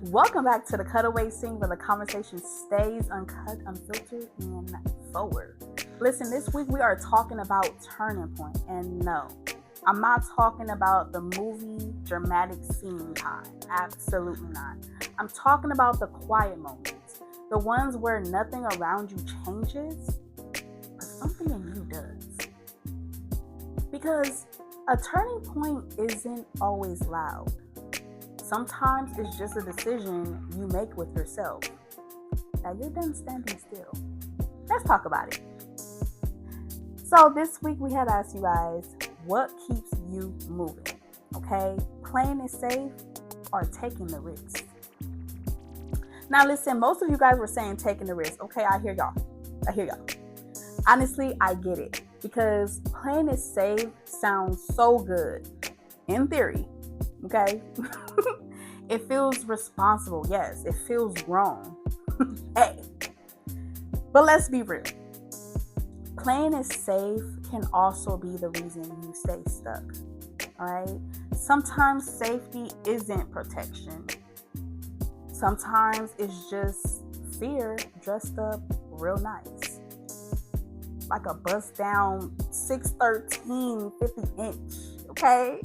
Welcome back to the Cutaway scene where the conversation stays uncut, unfiltered, and forward. Listen, this week we are talking about Turning Point, and no, I'm not talking about the movie dramatic scene kind. Absolutely not. I'm talking about the quiet moments, the ones where nothing around you changes, but something in you does. Because a turning point isn't always loud. Sometimes it's just a decision you make with yourself that you're done standing still. Let's talk about it. So this week we had asked you guys, what keeps you moving? Okay, playing it safe or taking the risk? Now listen, most of you guys were saying taking the risk. Okay, I hear y'all. Honestly, I get it because playing it safe sounds so good in theory. Okay. It feels responsible. Yes, it feels wrong. Hey. But let's be real. Playing it safe can also be the reason you stay stuck. Alright? Sometimes safety isn't protection. Sometimes it's just fear dressed up real nice. Like a bust down 6'13", 50-inch. Okay?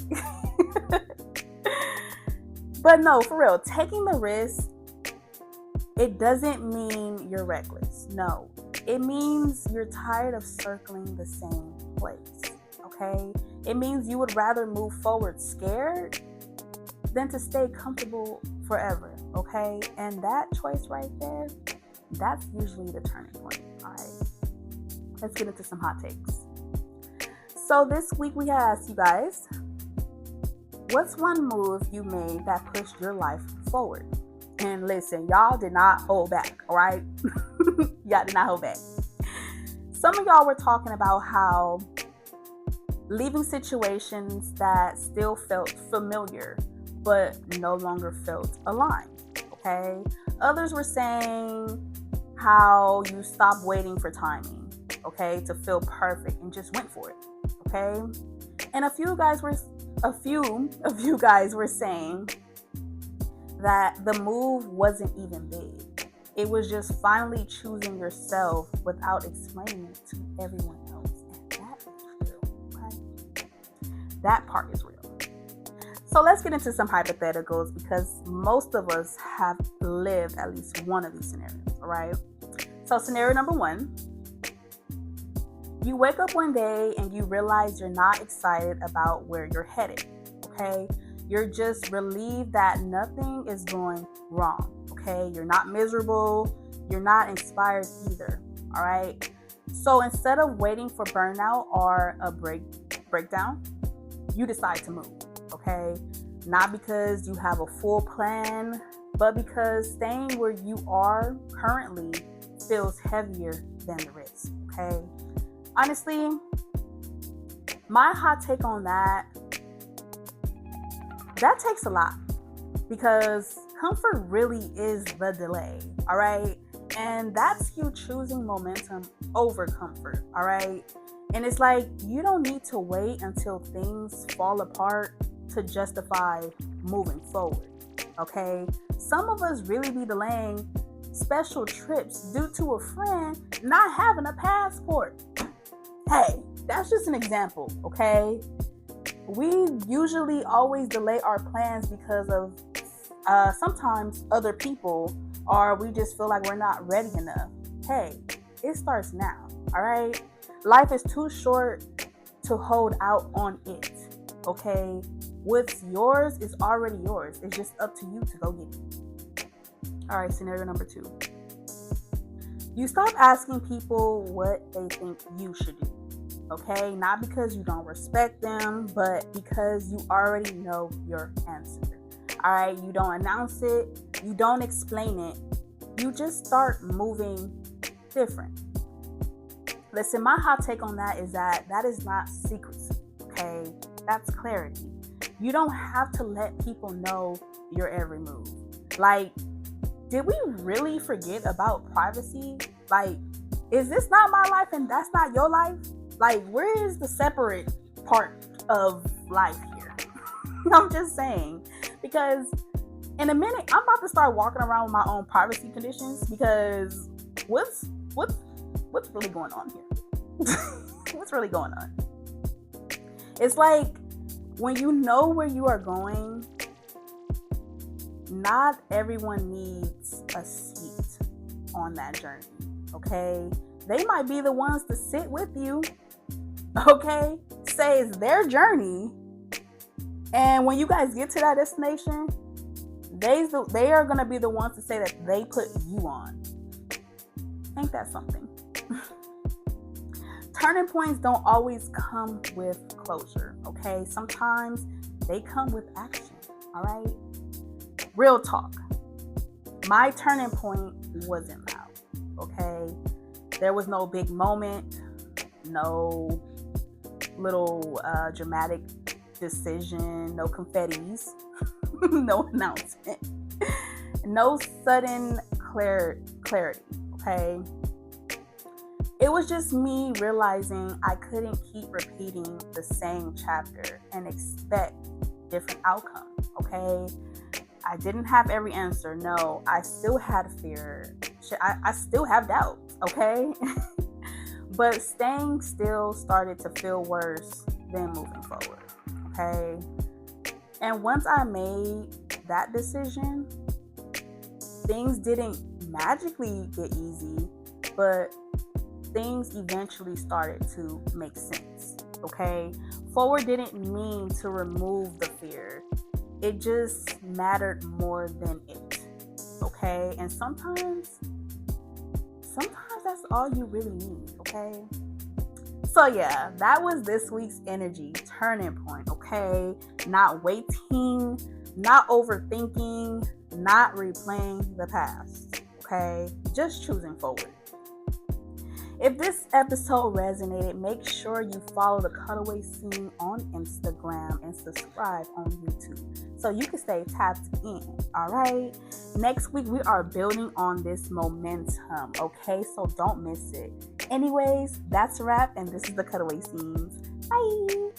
But no, for real, taking the risk, it doesn't mean you're reckless. No, it means you're tired of circling the same place, okay? It means you would rather move forward scared than to stay comfortable forever, okay? And that choice right there, that's usually the turning point, all right? Let's get into some hot takes. So this week we asked you guys, what's one move you made that pushed your life forward? And listen, y'all did not hold back, all right? Y'all did not hold back. Some of y'all were talking about how leaving situations that still felt familiar, but no longer felt aligned, okay? Others were saying how you stopped waiting for timing, okay, to feel perfect and just went for it, okay? And a few of you guys were saying that the move wasn't even big. It was just finally choosing yourself without explaining it to everyone else. And that is real, okay? That part is real. So let's get into some hypotheticals because most of us have lived at least one of these scenarios, all right? So scenario number one, you wake up one day and you realize you're not excited about where you're headed, okay? You're just relieved that nothing is going wrong, okay? You're not miserable. You're not inspired either, all right? So instead of waiting for burnout or a breakdown, you decide to move, okay? Not because you have a full plan, but because staying where you are currently feels heavier than the risk, okay? Honestly, my hot take on that takes a lot because comfort really is the delay, all right? And that's you choosing momentum over comfort, all right? And it's like you don't need to wait until things fall apart to justify moving forward, okay? Some of us really be delaying special trips due to a friend not having a passport. Hey, that's just an example, okay? We usually always delay our plans because of sometimes other people, or we just feel like we're not ready enough. Hey, it starts now, all right? Life is too short to hold out on it, okay? What's yours is already yours. It's just up to you to go get it. All right, scenario number two. You stop asking people what they think you should do. Okay, not because you don't respect them, but because you already know your answer. All right, you don't announce it, you don't explain it, you just start moving different. Listen, my hot take on that is that is not secrecy, okay? That's clarity. You don't have to let people know your every move. Like, did we really forget about privacy? Like, is this not my life and that's not your life? Like, where is the separate part of life here? I'm just saying, because In a minute, I'm about to start walking around with my own privacy conditions, because what's really going on here? What's really going on? It's like, when you know where you are going, not everyone needs a seat on that journey, okay? They might be the ones to sit with you, okay? Say it's their journey, and when you guys get to that destination, they are going to be the ones to say that they put you on. Ain't that something? Turning points don't always come with closure, okay? Sometimes they come with action, all right? Real talk. My turning point wasn't loud, okay? There was no big moment, no little dramatic decision, no confettis, no announcement, no sudden clarity, okay? It was just me realizing I couldn't keep repeating the same chapter and expect different outcomes, okay? I didn't have every answer. No, I still had fear. I still have doubts, okay? But staying still started to feel worse than moving forward, okay? And once I made that decision, things didn't magically get easy, but things eventually started to make sense, okay? Forward didn't mean to remove the fear. It just mattered more than it, okay? And sometimes that's all you really need, okay? So yeah, that was this week's energy turning point, okay? Not waiting, not overthinking, not replaying the past, okay? Just choosing forward. If this episode resonated, make sure you follow the Cutaway Scene on Instagram and subscribe on YouTube so you can stay tapped in, all right? Next week, we are building on this momentum, okay? So don't miss it. Anyways, that's a wrap, and this is the Cutaway Scenes. Bye!